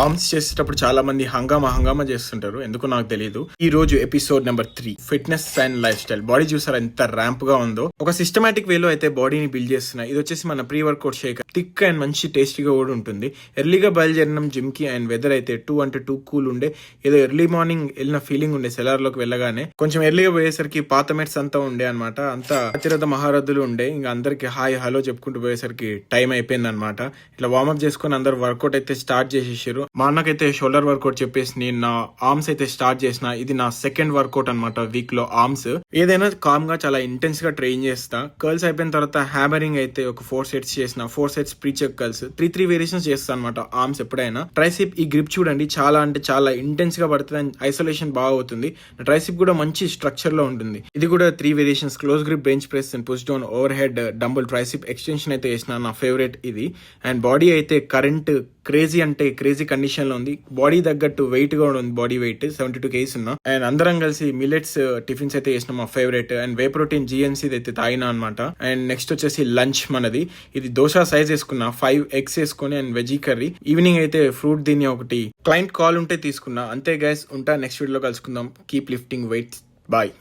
Arms చేసేటప్పుడు చాలా మంది హంగామా చేస్తుంటారు, ఎందుకు నాకు తెలియదు. ఈ రోజు episode number 3 fitness and life style. Body చూసారా ఎంత ర్యాంప్ గా ఉందో. ఒక సిస్టమాటిక్ వేలో అయితే బాడీని బిల్డ్ చేస్తున్నా. ఇది వచ్చేసి మన pre workout shake. Thick and మంచి టేస్టీగా కూడా ఉంటుంది. ఎర్లీగా బయలుదేరినాం జిమ్ కి. అండ్ వెదర్ అయితే 2 కూల్ ఉండే. ఏదో ఎర్లీ మార్నింగ్ వెళ్ళిన ఫీలింగ్ ఉండే. సెలార్ లోకి వెళ్ళగానే కొంచెం ఎర్లీగా పోయేసరికి పాత మెట్స్ అంతా ఉండే అనమాట. అంతా అతిరథ మహారథులు ఉండే. ఇంకా అందరికి హాయ్ హలో చెప్పుకుంటూ పోయేసరికి టైం అయిపోయింది అనమాట. ఇట్లా వార్మప్ చేసుకుని అందరు వర్కౌట్ అయితే స్టార్ట్ చేసేసారు. మా అన్నకైతే షోల్డర్ వర్కౌట్ చెప్పేసి నేను నా ఆర్మ్స్ అయితే స్టార్ట్ చేసిన. ఇది నా సెకండ్ వర్కౌట్ అనమాట వీక్ లో ఆర్మ్స్. ఏదైనా కామ్ గా చాలా ఇంటెన్స్ గా ట్రైన్ చేస్తా. కర్ల్స్ అయిపోయిన తర్వాత హ్యామరింగ్ అయితే ఒక 4 సెట్స్ చేసిన. 4 sets preacher curls 3 variations చేస్తాను అనమాట ఆర్మ్స్ ఎప్పుడైనా. ట్రైసిప్ ఈ గ్రిప్ చూడండి, చాలా అంటే చాలా ఇంటెన్స్ గా పడుతుంది అండ్ ఐసోలేషన్ బాగా అవుతుంది. ట్రైసిప్ కూడా మంచి స్ట్రక్చర్ లో ఉంటుంది. ఇది కూడా 3 variations close grip bench press and push down overhead dumbbell tricep extension అయితే చేసిన. నా ఫేవరెట్ ఇది. అండ్ బాడీ అయితే కరెంట్ క్రేజీ అంటే క్రేజీ కండిషన్ లో ఉంది. బాడీ తగ్గట్టు వెయిట్ కూడా ఉంది. బాడీ వెయిట్ 72 kgs ఉన్నా. అండ్ అందరం కలిసి మిల్లెట్స్ టిఫిన్స్ అయితే చేసినాం. మా favourite. And whey protein GNC అయితే తాగినా అనమాట. అండ్ నెక్స్ట్ వచ్చేసి లంచ్ మనది. ఇది దోశ సైజ్ వేసుకున్నా. 5 eggs వేసుకుని అండ్ వెజీ కర్రీ. ఈవినింగ్ అయితే ఫ్రూట్ దీని ఒకటి క్లయింట్ కాల్ ఉంటే తీసుకున్నా. అంతే గైస్, ఉంటా. నెక్స్ట్ వీడియోలో కలుసుకుందాం. Keep lifting weights. బాయ్.